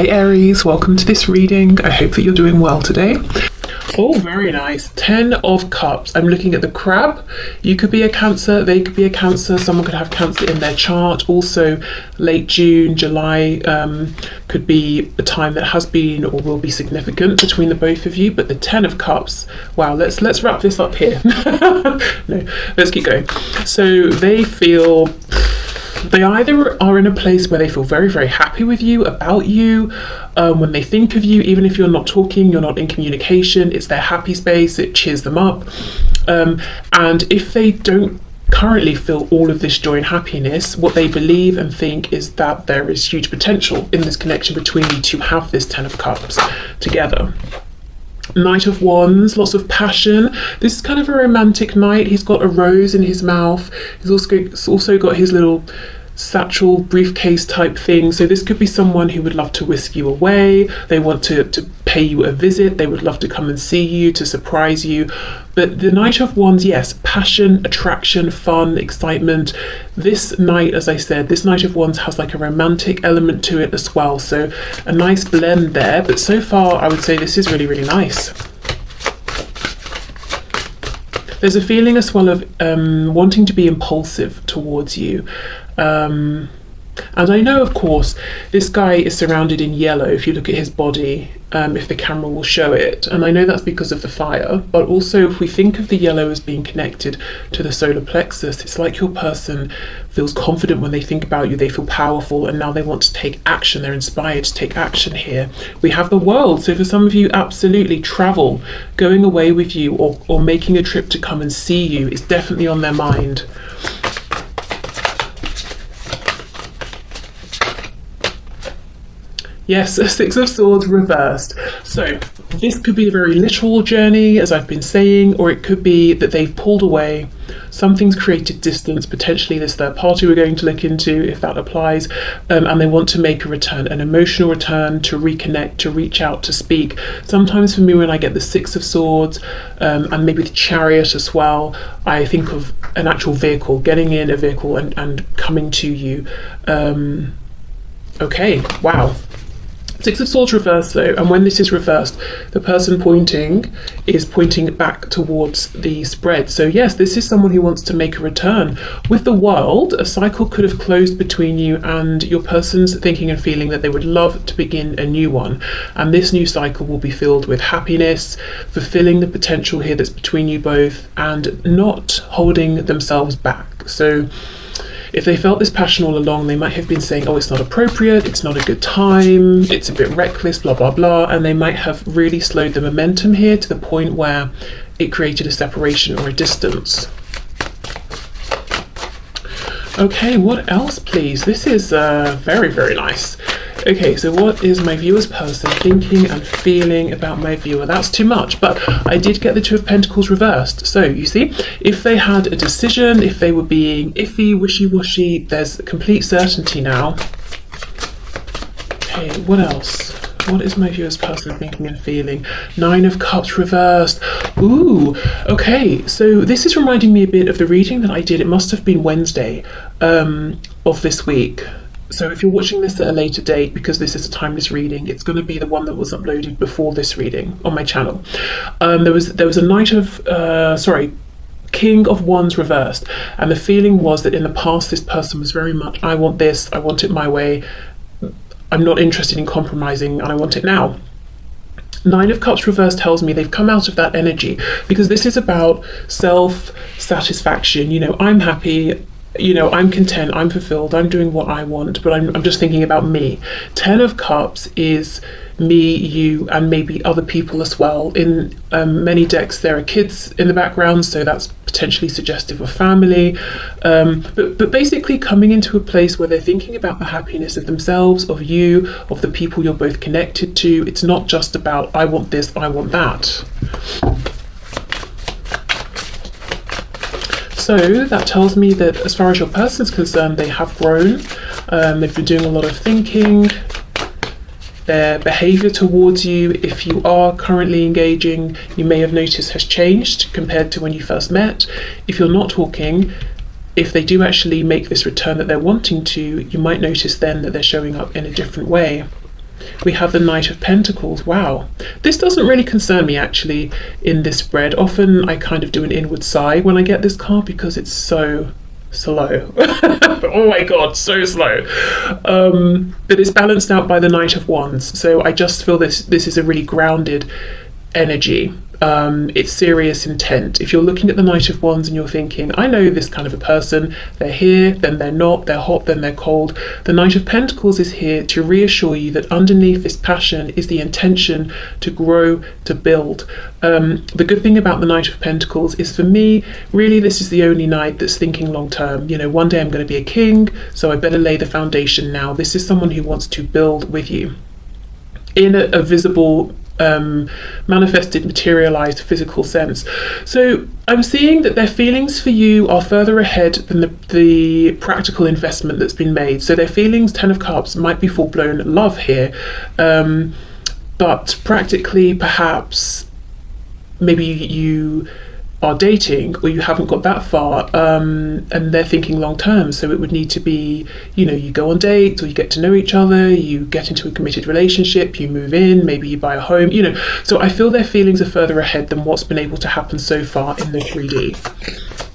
Hey Aries, welcome to this reading. I hope that you're doing well today. Oh, very nice. 10 of Cups. I'm looking at the crab. You could be a Cancer, they could be a Cancer, someone could have Cancer in their chart. Also, late June, July could be a time that has been or will be significant between the both of you. But the 10 of Cups, wow, let's wrap this up here. No, let's keep going. So they feel... They either are in a place where they feel very, very happy with you, about you, when they think of you, even if you're not talking, you're not in communication, it's their happy space, it cheers them up. And if they don't currently feel all of this joy and happiness, what they believe and think is that there is huge potential in this connection between you to have this 10 of Cups together. Knight of Wands, lots of passion. This is kind of a romantic knight. He's got a rose in his mouth. He's also got his little satchel briefcase type thing. So this could be someone who would love to whisk you away. They want to pay you a visit. They would love to come and see you, to surprise you. But the Knight of Wands, yes, passion, attraction, fun, excitement. This knight, as I said, this Knight of Wands has like a romantic element to it as well. So a nice blend there. But so far, I would say this is really, really nice. There's a feeling as well of wanting to be impulsive towards you. And I know, of course, this guy is surrounded in yellow if you look at his body, if the camera will show it. And I know that's because of the fire, but also if we think of the yellow as being connected to the solar plexus, it's like your person feels confident when they think about you, they feel powerful, and now they want to take action, they're inspired to take action here. We have the World, so for some of you, absolutely travel, going away with you or making a trip to come and see you is definitely on their mind. Yes, a 6 of Swords reversed. So this could be a very literal journey, as I've been saying, or it could be that they've pulled away, something's created distance, potentially this third party we're going to look into, if that applies, and they want to make a return, an emotional return, to reconnect, to reach out, to speak. Sometimes for me, when I get the 6 of Swords, and maybe the Chariot as well, I think of an actual vehicle, getting in a vehicle and coming to you. Okay, wow. 6 of Swords reversed though, and when this is reversed, the person pointing is pointing back towards the spread. So yes, this is someone who wants to make a return. With the World, a cycle could have closed between you, and your person's thinking and feeling that they would love to begin a new one. And this new cycle will be filled with happiness, fulfilling the potential here that's between you both, and not holding themselves back. So if they felt this passion all along, they might have been saying, oh, it's not appropriate, it's not a good time, it's a bit reckless, blah, blah, blah. And they might have really slowed the momentum here to the point where it created a separation or a distance. Okay, what else, please? This is very, very nice. Okay, so what is my viewer's person thinking and feeling about my viewer? That's too much, but I did get the 2 of Pentacles reversed. So you see, if they had a decision, if they were being iffy, wishy-washy, there's complete certainty now. Okay, what else? What is my viewer's person thinking and feeling? 9 of Cups reversed. Ooh, okay, so this is reminding me a bit of the reading that I did. It must have been Wednesday of this week. So if you're watching this at a later date, because this is a timeless reading, it's going to be the one that was uploaded before this reading on my channel. There was a Knight of, King of Wands reversed. And the feeling was that in the past, this person was very much, I want this, I want it my way. I'm not interested in compromising, and I want it now. 9 of Cups reversed tells me they've come out of that energy, because this is about self-satisfaction. You know, I'm happy, you know, I'm content, I'm fulfilled, I'm doing what I want, but I'm just thinking about me. 10 of Cups is me, you, and maybe other people as well. In many decks there are kids in the background, so that's potentially suggestive of family, but basically coming into a place where they're thinking about the happiness of themselves, of you, of the people you're both connected to. It's not just about I want this, I want that. So that tells me that as far as your person's concerned, they have grown, they've been doing a lot of thinking. Their behaviour towards you, if you are currently engaging, you may have noticed has changed compared to when you first met. If you're not talking, if they do actually make this return that they're wanting to, you might notice then that they're showing up in a different way. We have the Knight of Pentacles. Wow. This doesn't really concern me actually in this spread. Often I kind of do an inward sigh when I get this card because it's so slow. Oh my god, so slow. But it's balanced out by the Knight of Wands. So I just feel this is a really grounded energy. It's serious intent. If you're looking at the Knight of Wands and you're thinking, I know this kind of a person, they're here, then they're not, they're hot, then they're cold. The Knight of Pentacles is here to reassure you that underneath this passion is the intention to grow, to build. The good thing about the Knight of Pentacles is, for me, really this is the only knight that's thinking long term. You know, one day I'm going to be a king, so I better lay the foundation now. This is someone who wants to build with you in a visible, manifested, materialized, physical sense. So I'm seeing that their feelings for you are further ahead than the practical investment that's been made. So their feelings, Ten of Cups, might be full-blown love here, but practically perhaps maybe you are dating or you haven't got that far, and they're thinking long term. So it would need to be, you know, you go on dates or you get to know each other, you get into a committed relationship, you move in, maybe you buy a home, you know. So I feel their feelings are further ahead than what's been able to happen so far in the 3D.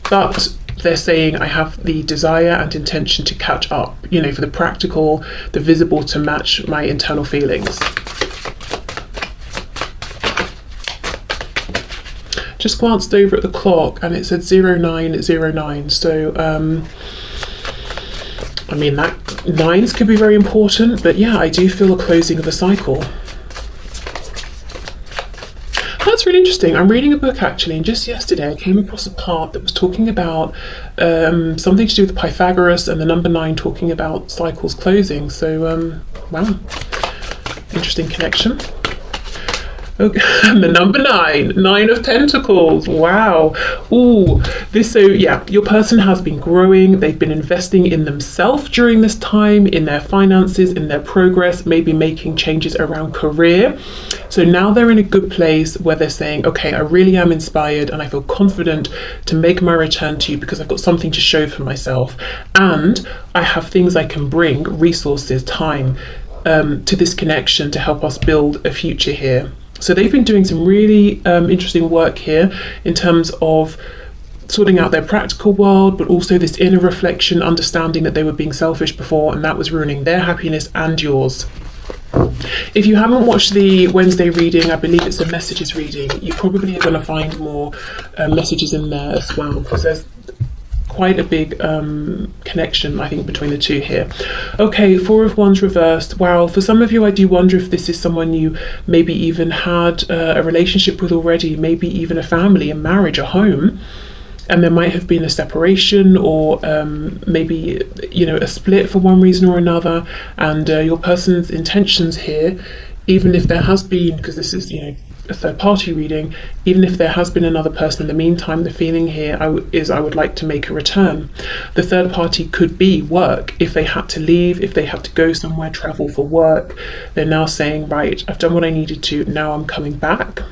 But they're saying, I have the desire and intention to catch up, you know, for the practical, the visible to match my internal feelings. Just glanced over at the clock and it said 0909. So I mean, that nines could be very important, but yeah, I do feel a closing of a cycle. That's really interesting. I'm reading a book actually, and just yesterday I came across a part that was talking about something to do with Pythagoras and the number 9 talking about cycles closing. So wow, interesting connection. Okay. And the number 9, 9 of Pentacles. Wow. Ooh, this, so yeah, your person has been growing. They've been investing in themselves during this time, in their finances, in their progress, maybe making changes around career. So now they're in a good place where they're saying, okay, I really am inspired and I feel confident to make my return to you because I've got something to show for myself. And I have things I can bring, resources, time, to this connection to help us build a future here. So they've been doing some really interesting work here in terms of sorting out their practical world, but also this inner reflection, understanding that they were being selfish before and that was ruining their happiness and yours. If you haven't watched the Wednesday reading, I believe it's a messages reading, you probably are going to find more messages in there as well, because there's quite a big connection, I think, between the two here. Okay, 4 of Wands reversed. Wow, for some of you, I do wonder if this is someone you maybe even had a relationship with already, maybe even a family, a marriage, a home, and there might have been a separation or maybe, you know, a split for one reason or another, and your person's intentions here, even if there has been, because this is, you know, a third party reading, even if there has been another person in the meantime, the feeling here is I would like to make a return. The third party could be work. If they had to leave, if they had to go somewhere, travel for work, they're now saying, right, I've done what I needed to, now I'm coming back.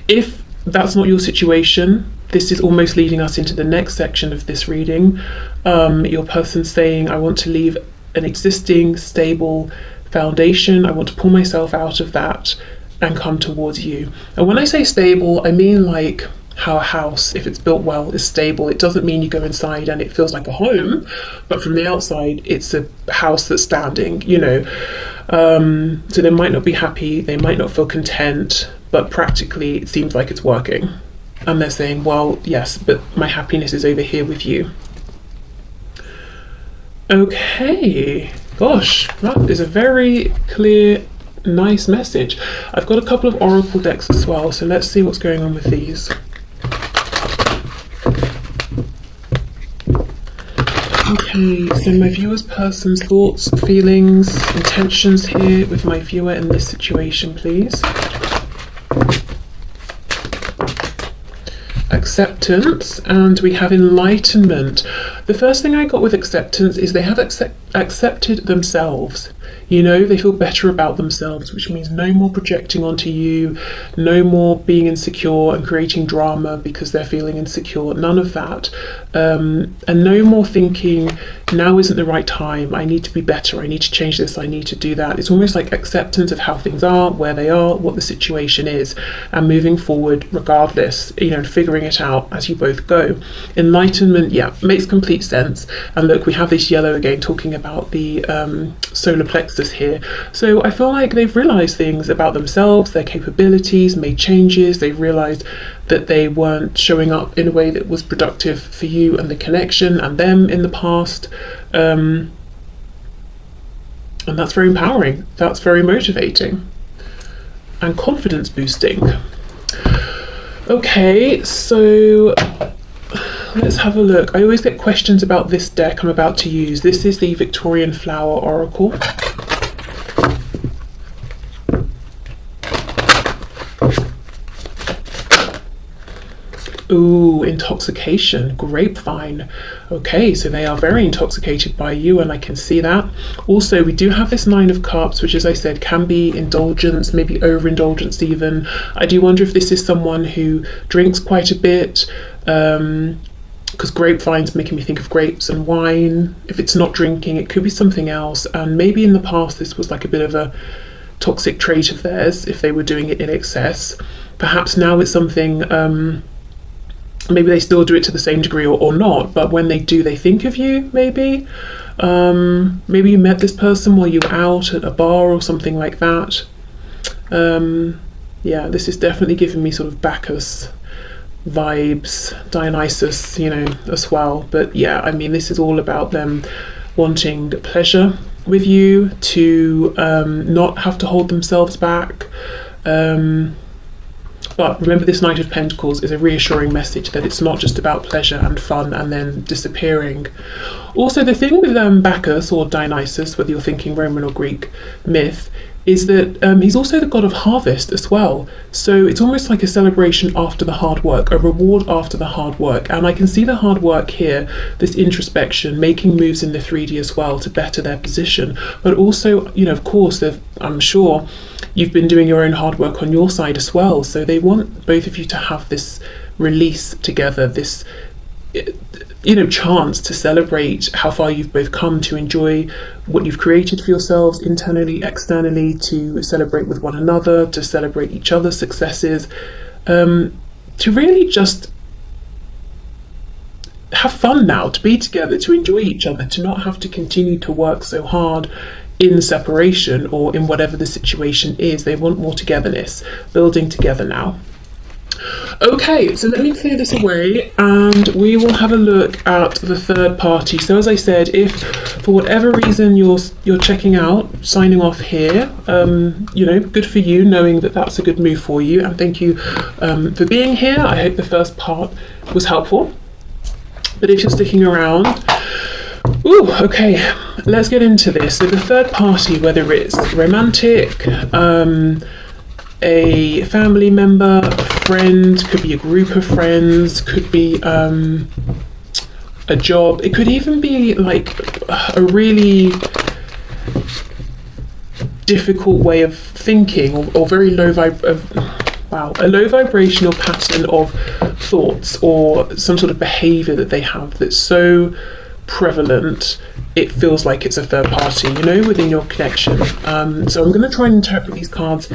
If that's not your situation, this is almost leading us into the next section of this reading. Your person's saying, I want to leave an existing stable foundation, I want to pull myself out of that and come towards you. And when I say stable, I mean like how a house, if it's built well, is stable. It doesn't mean you go inside and it feels like a home, but from the outside it's a house that's standing, you know. So they might not be happy, they might not feel content, but practically it seems like it's working. And they're saying, well, yes, but my happiness is over here with you. Okay, gosh, that is a very clear, nice message. I've got a couple of oracle decks as well, so let's see what's going on with these. Okay, so my viewer's person's thoughts, feelings, intentions here with my viewer in this situation, please. Acceptance, and we have enlightenment. The first thing I got with acceptance is they have accepted themselves. You know, they feel better about themselves, which means no more projecting onto you, no more being insecure and creating drama because they're feeling insecure, none of that. And no more thinking, now isn't the right time, I need to be better, I need to change this, I need to do that. It's almost like acceptance of how things are, where they are, what the situation is, and moving forward regardless, you know, figuring it out as you both go. Enlightenment, yeah, makes complete sense. And look, we have this yellow again talking about the solar plexus here. So I feel like they've realized things about themselves, their capabilities, made changes. They've realized that they weren't showing up in a way that was productive for you and the connection and them in the past. And that's very empowering. That's very motivating and confidence boosting. Okay, so let's have a look. I always get questions about this deck I'm about to use. This is the Victorian Flower Oracle. Ooh, intoxication, grapevine. Okay, so they are very intoxicated by you, and I can see that. Also, we do have this Nine of Cups, which, as I said, can be indulgence, maybe overindulgence even. I do wonder if this is someone who drinks quite a bit, because grapevine's making me think of grapes and wine. If it's not drinking, it could be something else. And maybe in the past this was like a bit of a toxic trait of theirs, if they were doing it in excess. Perhaps now it's something, maybe they still do it to the same degree or not, but when they do, they think of you, maybe. Maybe you met this person while you were out at a bar or something like that. Yeah, this is definitely giving me sort of Bacchus vibes, Dionysus, you know, as well. But yeah, I mean, this is all about them wanting pleasure with you, to not have to hold themselves back. But remember, this Knight of Pentacles is a reassuring message that it's not just about pleasure and fun and then disappearing. Also, the thing with Bacchus or Dionysus, whether you're thinking Roman or Greek myth, is that he's also the god of harvest as well. So it's almost like a celebration after the hard work, a reward after the hard work. And I can see the hard work here, this introspection, making moves in the 3D as well to better their position. But also, you know, of course, I'm sure you've been doing your own hard work on your side as well. So they want both of you to have this release together, this, you know, chance to celebrate how far you've both come, to enjoy what you've created for yourselves internally, externally, to celebrate with one another, to celebrate each other's successes, to really just have fun now, to be together, to enjoy each other, to not have to continue to work so hard in separation or in whatever the situation is. They want more togetherness, building together now. Okay, so let me clear this away and we will have a look at the third party. So as I said, if for whatever reason you're checking out, signing off here, you know, good for you, knowing that that's a good move for you, and thank you for being here. I hope the first part was helpful. But if you're sticking around, ooh, okay, let's get into this. So the third party, whether it's romantic, a family member, a friend, could be a group of friends, could be a job, it could even be like a really difficult way of thinking, or very low a low vibrational pattern of thoughts or some sort of behavior that they have that's so prevalent it feels like it's a third party, you know, within your connection. So I'm going to try and interpret these cards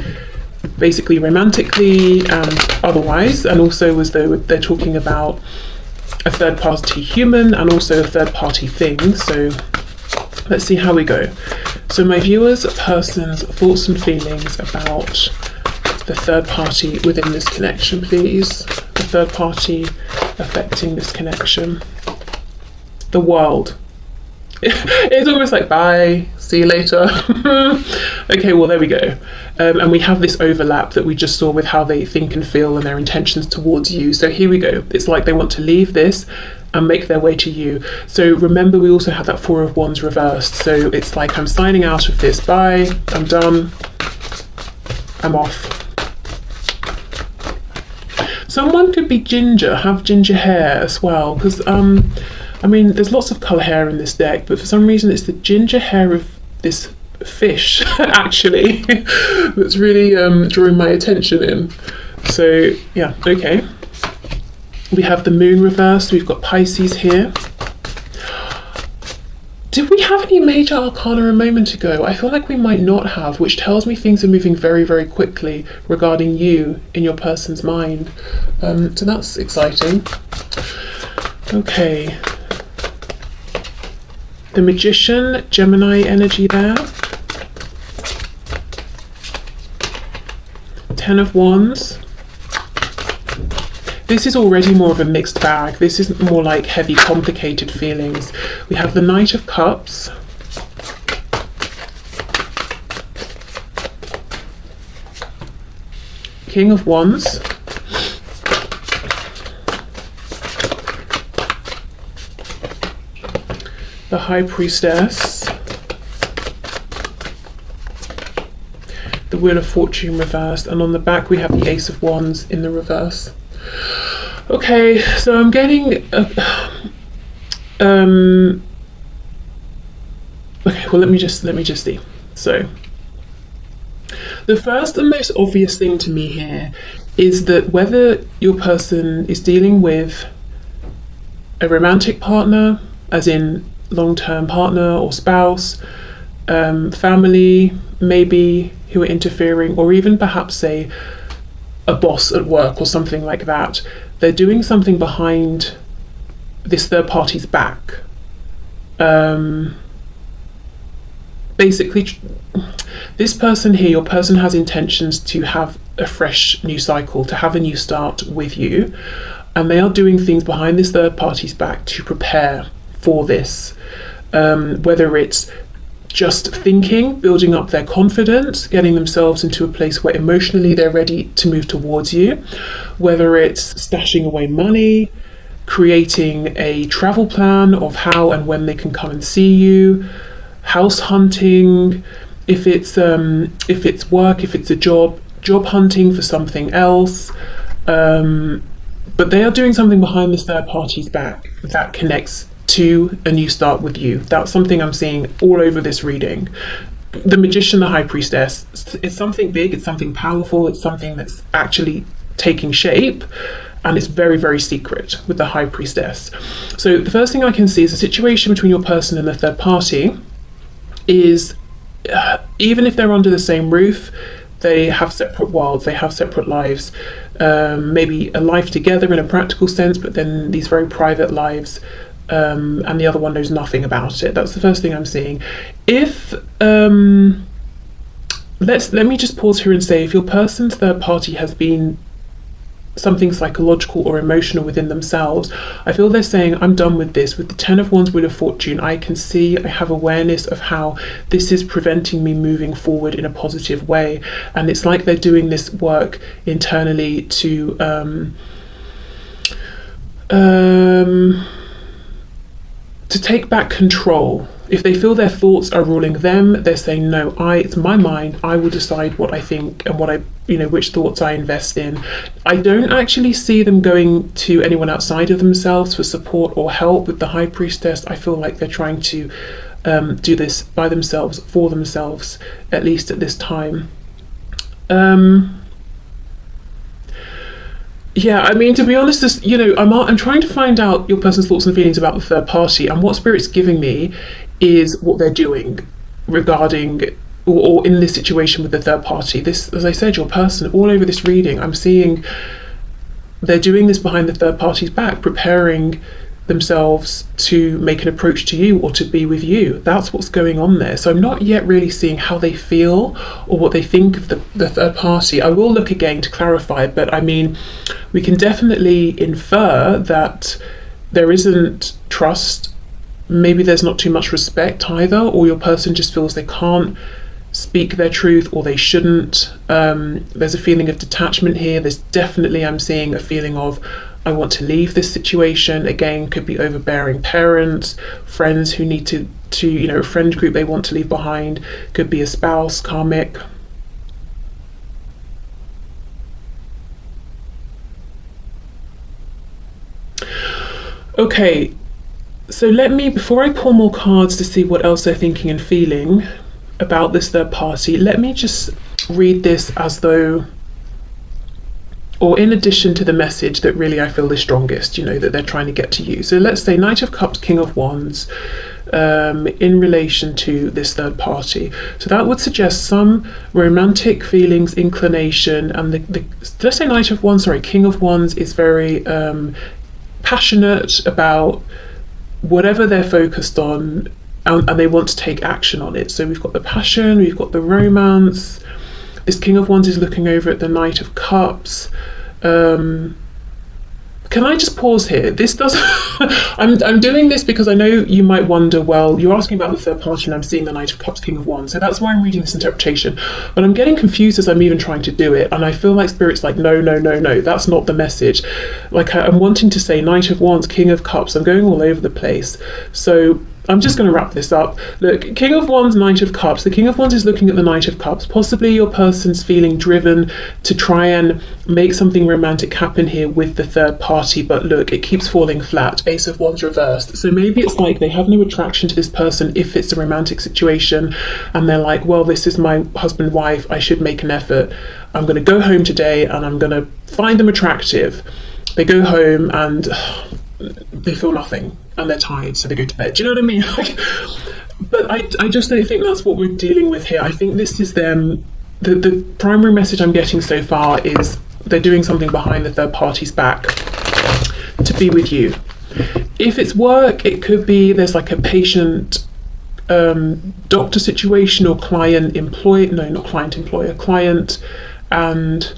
basically romantically and otherwise, and also as though they're talking about a third party human and also a third party thing. So let's see how we go. So my viewers, person's thoughts and feelings about the third party within this connection, please. The third party affecting this connection. The world. It's almost like bye, see you later. Okay, well, there we go. And we have this overlap that we just saw with how they think and feel and their intentions towards you. So here we go. It's like they want to leave this and make their way to you. So remember, we also have that Four of Wands reversed. So it's like, I'm signing out of this. Bye, I'm done, I'm off. Someone could be ginger, have ginger hair as well, because I mean, there's lots of colour hair in this deck, but for some reason it's the ginger hair of this fish actually that's really drawing my attention in. So yeah, okay. We have the moon reversed, we've got Pisces here. Did we have any major arcana a moment ago? I feel like we might not have, which tells me things are moving very, very quickly regarding you in your person's mind. So that's exciting. Okay. The Magician, Gemini energy there. 10 of Wands. This is already more of a mixed bag. This is more like heavy, complicated feelings. We have the Knight of Cups. King of Wands. The High Priestess. The Wheel of Fortune reversed. And on the back we have the Ace of Wands in the reverse. Okay, so I'm getting okay, well let me just see. So the first and most obvious thing to me here is that whether your person is dealing with a romantic partner, as in long-term partner or spouse, family maybe who are interfering, or even perhaps say a boss at work or something like that, they're doing something behind this third party's back. Basically, this person here, your person has intentions to have a fresh new cycle, to have a new start with you, and they are doing things behind this third party's back to prepare for this, whether it's just thinking, building up their confidence, getting themselves into a place where emotionally they're ready to move towards you, whether it's stashing away money, creating a travel plan of how and when they can come and see you, house hunting, if it's work, if it's a job hunting for something else, but they are doing something behind this third party's back that connects to a new start with you. That's something I'm seeing all over this reading. The Magician, the High Priestess, it's something big, it's something powerful, it's something that's actually taking shape, and it's very, very secret with the High Priestess. So the first thing I can see is a situation between your person and the third party is, even if they're under the same roof, they have separate worlds, they have separate lives, maybe a life together in a practical sense, but then these very private lives, and the other one knows nothing about it. That's the first thing I'm seeing. If let me just pause here and say, if your person's third party has been something psychological or emotional within themselves, I feel they're saying, I'm done with this. With the 10 of Wands, Wheel of Fortune, I can see, I have awareness of how this is preventing me moving forward in a positive way, and it's like they're doing this work internally to take back control. If they feel their thoughts are ruling them, they're saying, no, it's my mind, I will decide what I think and what I, which thoughts I invest in. I don't actually see them going to anyone outside of themselves for support or help. With the High Priestess, I feel like they're trying to do this by themselves, for themselves, at least at this time. Yeah, I mean, to be honest, this, I'm trying to find out your person's thoughts and feelings about the third party, and what Spirit's giving me is what they're doing regarding or in this situation with the third party. This, as I said, your person, all over this reading, I'm seeing they're doing this behind the third party's back, preparing themselves to make an approach to you or to be with you. That's what's going on there. So I'm not yet really seeing how they feel or what they think of the third party. I will look again to clarify, but I mean, we can definitely infer that there isn't trust. Maybe there's not too much respect either, or your person just feels they can't speak their truth, or they shouldn't. There's a feeling of detachment here. There's definitely, I'm seeing a feeling of, I want to leave this situation. Again, could be overbearing parents, friends who need to a friend group they want to leave behind, could be a spouse, karmic. Okay, so before I pull more cards to see what else they're thinking and feeling, about this third party, let me just read this as though, or in addition to the message that really I feel the strongest, you know, that they're trying to get to you. So let's say Knight of Cups, King of Wands, in relation to this third party. So that would suggest some romantic feelings, inclination, and did I say Knight of Wands? Sorry, King of Wands is very passionate about whatever they're focused on, and they want to take action on it. So we've got the passion, we've got the romance. This King of Wands is looking over at the Knight of Cups. Can I just pause here? This does. I'm doing this because I know you might wonder, well, you're asking about the third party and I'm seeing the Knight of Cups, King of Wands. So that's why I'm reading this interpretation. But I'm getting confused as I'm even trying to do it. And I feel like Spirit's like, no, that's not the message. Like I'm wanting to say Knight of Wands, King of Cups. I'm going all over the place. So I'm just going to wrap this up. Look, King of Wands, Knight of Cups. The King of Wands is looking at the Knight of Cups. Possibly your person's feeling driven to try and make something romantic happen here with the third party. But look, it keeps falling flat. Ace of Wands reversed. So maybe it's like they have no attraction to this person if it's a romantic situation. And they're like, well, this is my husband, wife. I should make an effort. I'm going to go home today and I'm going to find them attractive. They go home and they feel nothing and they're tired, so they go to bed. Do you know what I mean? But I just don't think that's what we're dealing with here. I think this is them. The primary message I'm getting so far is they're doing something behind the third party's back to be with you. If it's work, it could be there's like a patient doctor situation, or client and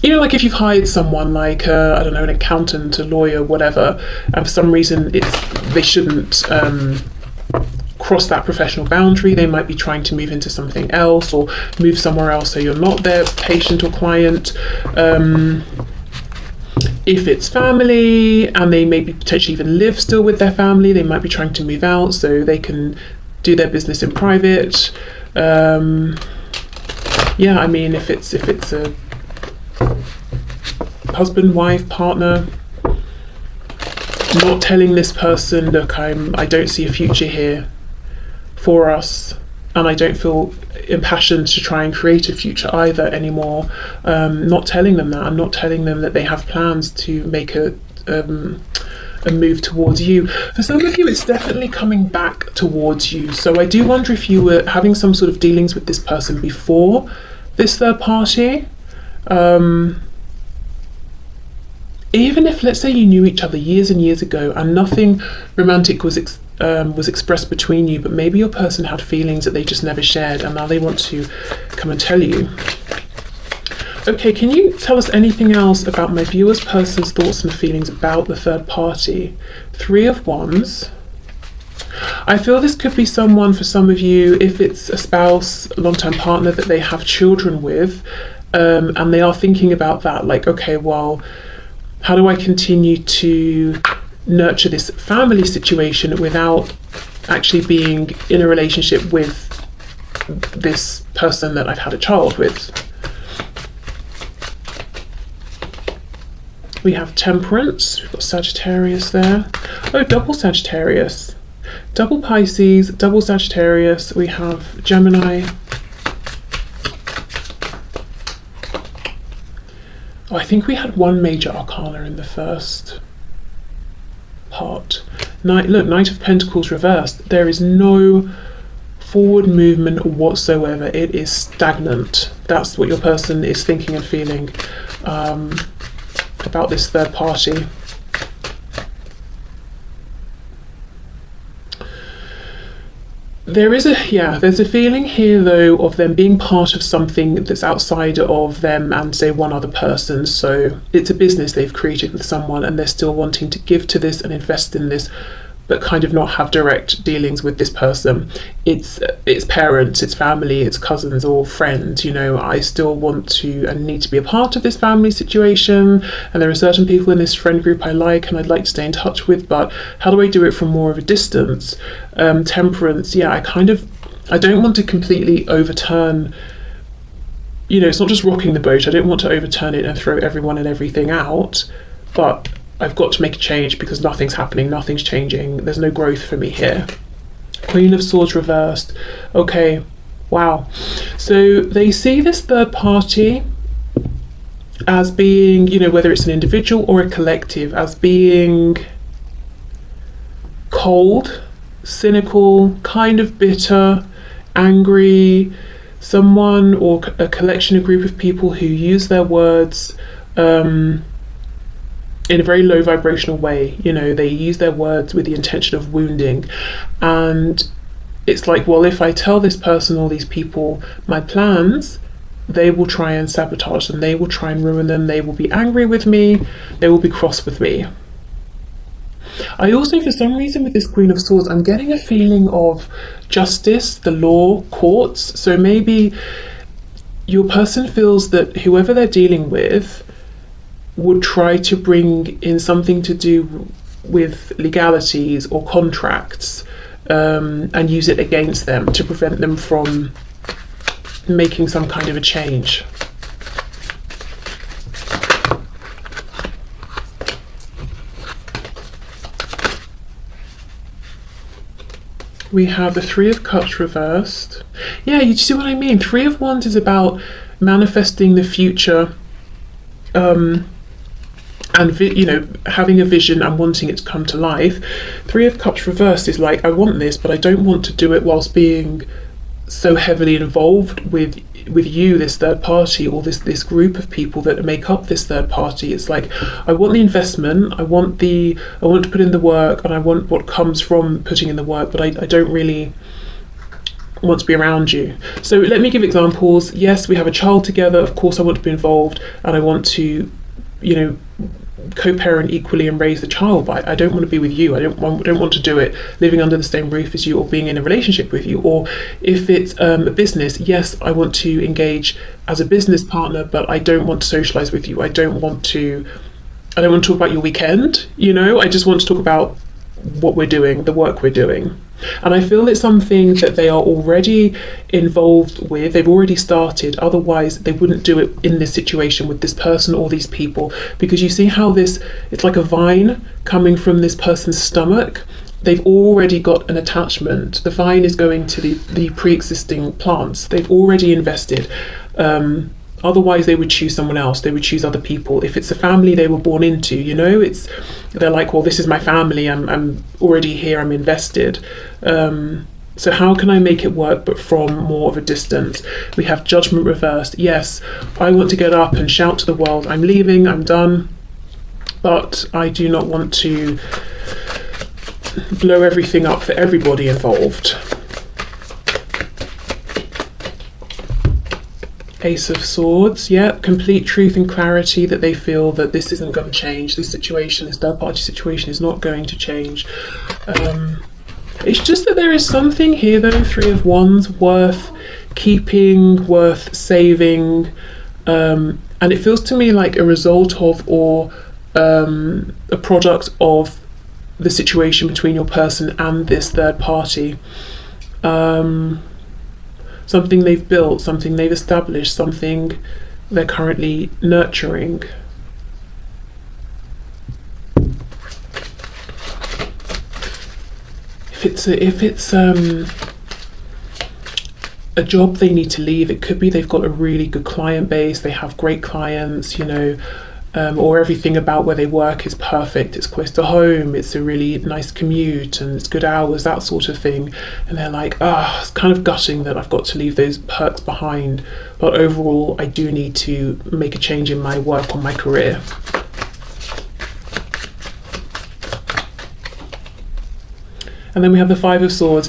you know, like if you've hired someone like I don't know, an accountant, a lawyer, whatever, and for some reason they shouldn't cross that professional boundary. They might be trying to move into something else or move somewhere else, so you're not their patient or client. If it's family and they maybe potentially even live still with their family, they might be trying to move out so they can do their business in private. Yeah, I mean, if it's a husband, wife, partner, not telling this person, look, I don't see a future here for us, and I don't feel impassioned to try and create a future either anymore. Not telling them that, and not telling them that they have plans to make a move towards you. For some of you, it's definitely coming back towards you. So I do wonder if you were having some sort of dealings with this person before this third party. Even if, let's say, you knew each other years and years ago and nothing romantic was expressed between you, but maybe your person had feelings that they just never shared and now they want to come and tell you. Okay, can you tell us anything else about my viewer's person's thoughts and feelings about the third party? 3 of Wands. I feel this could be someone, for some of you, if it's a spouse, a long-term partner that they have children with, and they are thinking about that, like, okay, well, how do I continue to nurture this family situation without actually being in a relationship with this person that I've had a child with? We have Temperance, we've got Sagittarius there. Oh, double Sagittarius. Double Pisces, double Sagittarius. We have Gemini. Oh, I think we had one major arcana in the first part. Look, Knight of Pentacles reversed. There is no forward movement whatsoever. It is stagnant. That's what your person is thinking and feeling about this third party. There's a feeling here though of them being part of something that's outside of them and say one other person. So it's a business they've created with someone and they're still wanting to give to this and invest in this, but kind of not have direct dealings with this person. It's parents, it's family, it's cousins or friends. You know, I still want to and need to be a part of this family situation, and there are certain people in this friend group I like and I'd like to stay in touch with, but how do I do it from more of a distance? Temperance, yeah, I don't want to completely overturn, you know, it's not just rocking the boat. I don't want to overturn it and throw everyone and everything out, but I've got to make a change because nothing's happening, nothing's changing, there's no growth for me here. Queen of Swords reversed. Okay, wow. So they see this third party as being, you know, whether it's an individual or a collective, as being cold, cynical, kind of bitter, angry, someone or a collection, a group of people who use their words in a very low vibrational way. You know, they use their words with the intention of wounding. And it's like, well, if I tell this person or these people my plans, they will try and sabotage them, they will try and ruin them, they will be angry with me, they will be cross with me. I also, for some reason, with this Queen of Swords, I'm getting a feeling of justice, the law, courts. So maybe your person feels that whoever they're dealing with would try to bring in something to do with legalities or contracts, and use it against them to prevent them from making some kind of a change. We have the Three of Cups reversed. Yeah, you see what I mean? Three of Wands is about manifesting the future, and you know, having a vision and wanting it to come to life. Three of Cups reversed is like, I want this, but I don't want to do it whilst being so heavily involved with you, this third party, or this group of people that make up this third party. It's like, I want the investment, I want to put in the work, and I want what comes from putting in the work, but I don't really want to be around you. So let me give examples. Yes, we have a child together, of course I want to be involved, and I want to, you know, co-parent equally and raise the child, but I don't want to be with you. I don't want to do it living under the same roof as you or being in a relationship with you. Or if it's a business, yes, I want to engage as a business partner, but I don't want to socialize with you. I don't want to talk about your weekend, you know. I just want to talk about what we're doing, the work we're doing. And I feel it's something that they are already involved with, they've already started, otherwise they wouldn't do it in this situation with this person or these people, because you see how it's like a vine coming from this person's stomach. They've already got an attachment. The vine is going to the pre-existing plants. They've already invested. Otherwise they would choose someone else, they would choose other people. If it's a family they were born into, you know, they're like, well, this is my family, I'm already here, I'm invested. So how can I make it work but from more of a distance? We have Judgment reversed. Yes, I want to get up and shout to the world, I'm leaving, I'm done, but I do not want to blow everything up for everybody involved. Ace of Swords, yeah, complete truth and clarity that they feel that this isn't going to change. This situation, this third party situation is not going to change. It's just that there is something here though, Three of Wands, worth keeping, worth saving, and it feels to me like a result of or a product of the situation between your person and this third party. Something they've built, something they've established, something they're currently nurturing. If it's a job they need to leave, it could be they've got a really good client base, they have great clients, you know, or everything about where they work is perfect, it's close to home, it's a really nice commute and it's good hours, that sort of thing, and they're like, it's kind of gutting that I've got to leave those perks behind, but overall I do need to make a change in my work or my career. And then we have the Five of Swords.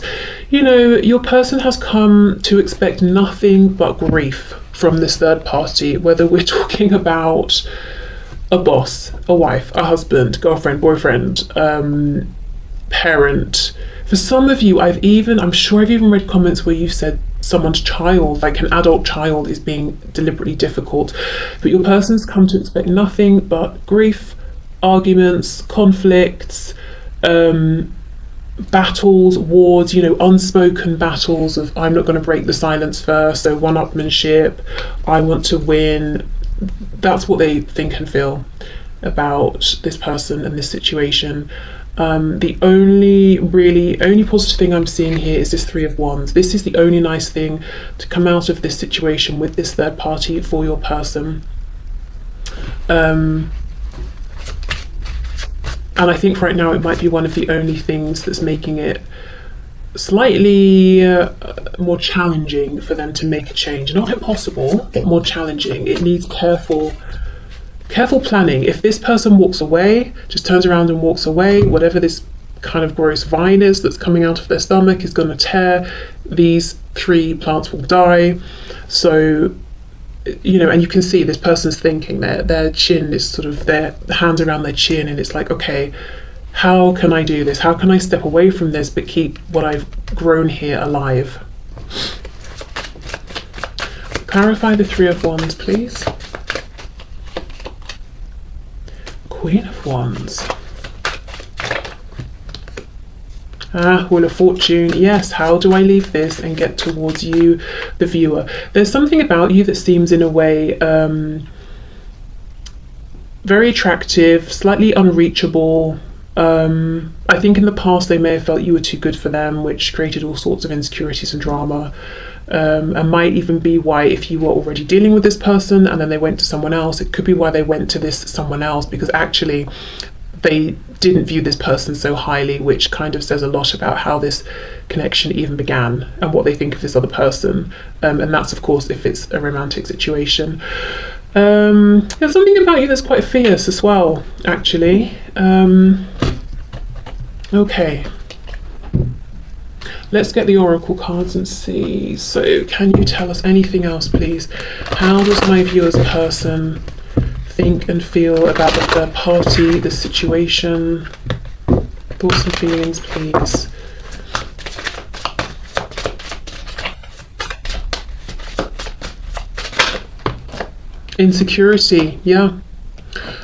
You know, your person has come to expect nothing but grief from this third party, whether we're talking about a boss, a wife, a husband, girlfriend, boyfriend, parent. For some of you, I'm sure I've even read comments where you've said someone's child, like an adult child, is being deliberately difficult. But your person's come to expect nothing but grief, arguments, conflicts, battles, wars, you know, unspoken battles of I'm not going to break the silence first, so one-upmanship, I want to win. That's what they think and feel about this person and this situation. The only positive thing I'm seeing here is this Three of Wands. This is the only nice thing to come out of this situation with this third party for your person. And I think right now it might be one of the only things that's making it slightly more challenging for them to make a change. Not impossible, but more challenging. It needs careful planning. If this person walks away, just turns around and walks away, whatever this kind of gross vine is that's coming out of their stomach is going to tear. These 3 plants will die. So, you know, and you can see this person's thinking, their chin is sort of, their hands around their chin, and it's like, okay, how can I do this? How can I step away from this but keep what I've grown here alive? Clarify the Three of Wands, please. Queen of Wands. Wheel of Fortune. Yes, how do I leave this and get towards you, the viewer? There's something about you that seems in a way very attractive, slightly unreachable. I think in the past they may have felt you were too good for them, which created all sorts of insecurities and drama. And might even be why, if you were already dealing with this person and then they went to someone else, it could be why they went to this someone else, because actually they didn't view this person so highly, which kind of says a lot about how this connection even began and what they think of this other person. And that's, of course, if it's a romantic situation. There's something about you that's quite fierce as well, actually. Okay. Let's get the oracle cards and see. So can you tell us anything else, please? How does my viewer's person think and feel about the third party, the situation? Thoughts and feelings, please. Insecurity, yeah.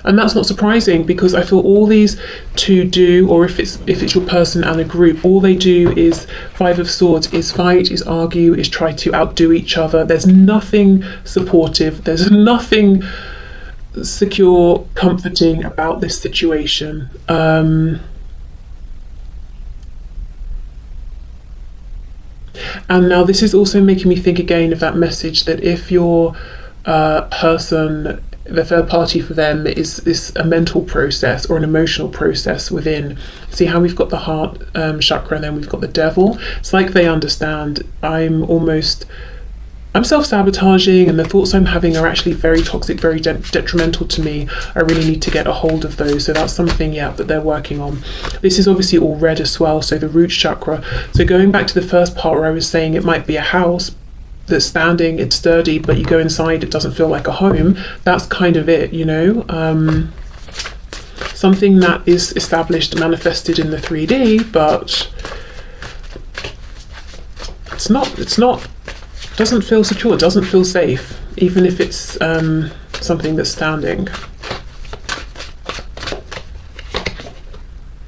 And that's not surprising, because I feel all these two do, or if it's your person and a group, all they do is Five of Swords, is fight, is argue, is try to outdo each other. There's nothing supportive, there's nothing secure, comforting about this situation. And now this is also making me think again of that message that if your person, the third party for them is a mental process or an emotional process within. See how we've got the heart chakra, and then we've got the devil. It's like they understand I'm self-sabotaging, and the thoughts I'm having are actually very toxic, very detrimental to me. I really need to get a hold of those. So that's something, yeah, that they're working on. This is obviously all red as well, so the root chakra. So going back to the first part where I was saying it might be a house that's standing, it's sturdy, but you go inside, it doesn't feel like a home. That's kind of it, you know. Something that is established, manifested in the 3D, but it's not, doesn't feel secure, doesn't feel safe, even if it's something that's standing.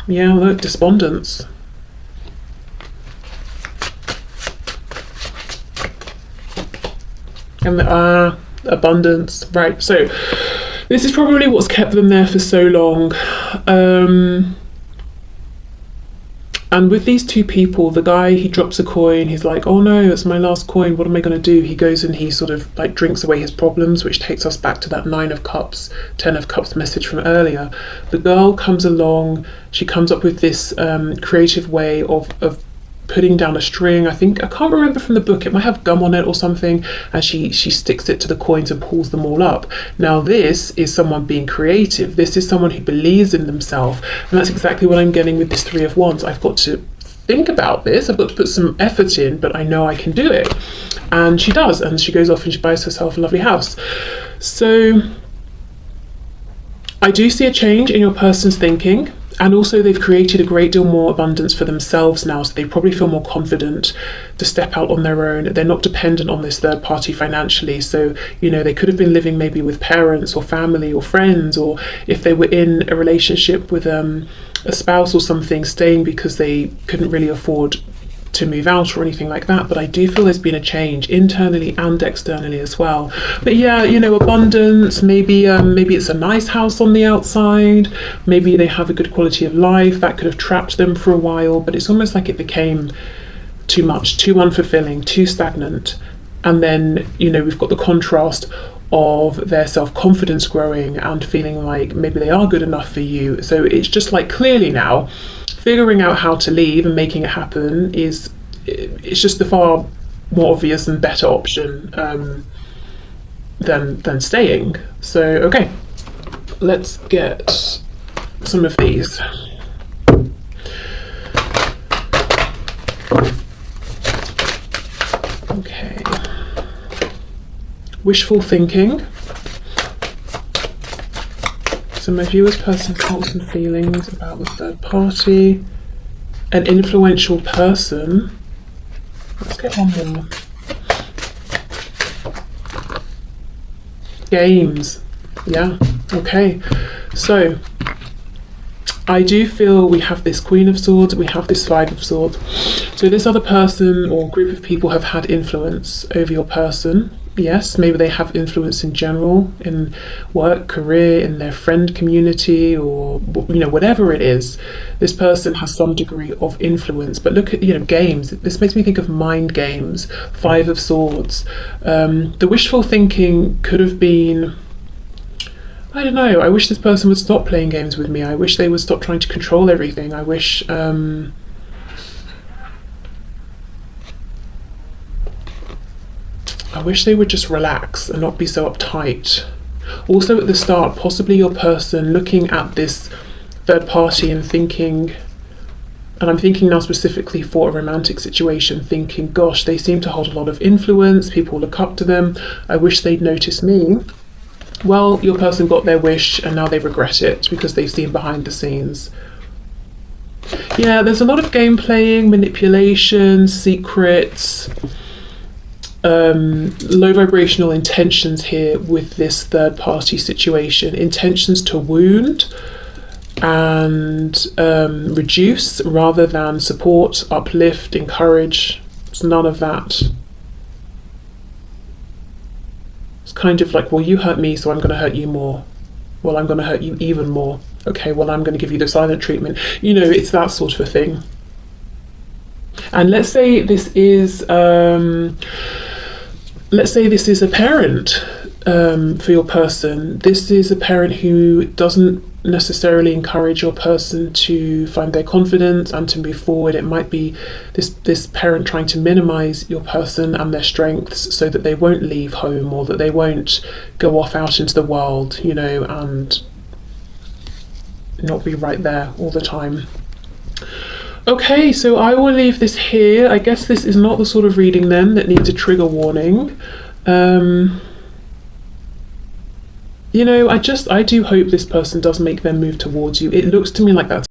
Yeah, look, despondence. And abundance, right? So this is probably what's kept them there for so long. And with these two people, the guy, he drops a coin, he's like, oh no, it's my last coin, what am I going to do? He goes and he sort of like drinks away his problems, which takes us back to that 9 of Cups, 10 of Cups message from earlier. The girl comes along, she comes up with this creative way of putting down a string. I can't remember from the book, it might have gum on it or something, and she sticks it to the coins and pulls them all up. Now this is someone being creative, this is someone who believes in themselves, and that's exactly what I'm getting with this 3 of Wands. I've got to think about this, I've got to put some effort in, but I know I can do it. And she does, and she goes off and she buys herself a lovely house. So I do see a change in your person's thinking. And also they've created a great deal more abundance for themselves now, so they probably feel more confident to step out on their own. They're not dependent on this third party financially. So, you know, they could have been living maybe with parents or family or friends, or if they were in a relationship with a spouse or something, staying because they couldn't really afford to move out or anything like that, but I do feel there's been a change internally and externally as well. But yeah, you know, abundance, maybe it's a nice house on the outside, maybe they have a good quality of life that could have trapped them for a while, but it's almost like it became too much, too unfulfilling, too stagnant. And then, you know, we've got the contrast of their self-confidence growing and feeling like maybe they are good enough for you. So it's just like, clearly now figuring out how to leave and making it happen it's just the far more obvious and better option than staying. So okay, let's get some of these. Okay, wishful thinking. So my viewer's personal thoughts and feelings about the third party. An influential person. Let's get one more. Games. Yeah, okay. So I do feel we have this Queen of Swords, we have this Five of Swords. So this other person or group of people have had influence over your person. Yes, maybe they have influence in general, in work, career, in their friend community, or, you know, whatever it is. This person has some degree of influence. But look at, you know, games. This makes me think of mind games. Five of Swords. The wishful thinking could have been, I don't know, I wish this person would stop playing games with me. I wish they would stop trying to control everything. I wish they would just relax and not be so uptight. Also at the start, possibly your person looking at this third party and thinking, and I'm thinking now specifically for a romantic situation, thinking, gosh, they seem to hold a lot of influence, people look up to them, I wish they'd notice me. Well, your person got their wish and now they regret it because they've seen behind the scenes. Yeah, there's a lot of game playing, manipulation, secrets, low vibrational intentions here with this third party situation. Intentions to wound and reduce rather than support, uplift, encourage. It's none of that. It's kind of like, well, you hurt me, so I'm going to hurt you more. Well, I'm going to hurt you even more. Okay, well, I'm going to give you the silent treatment. You know, it's that sort of a thing. And let's say this is a parent for your person. This is a parent who doesn't necessarily encourage your person to find their confidence and to move forward. It might be this parent trying to minimize your person and their strengths so that they won't leave home or that they won't go off out into the world, you know, and not be right there all the time. Okay, so I will leave this here. I guess this is not the sort of reading then that needs a trigger warning. You know, I do hope this person does make their move towards you. It looks to me like that's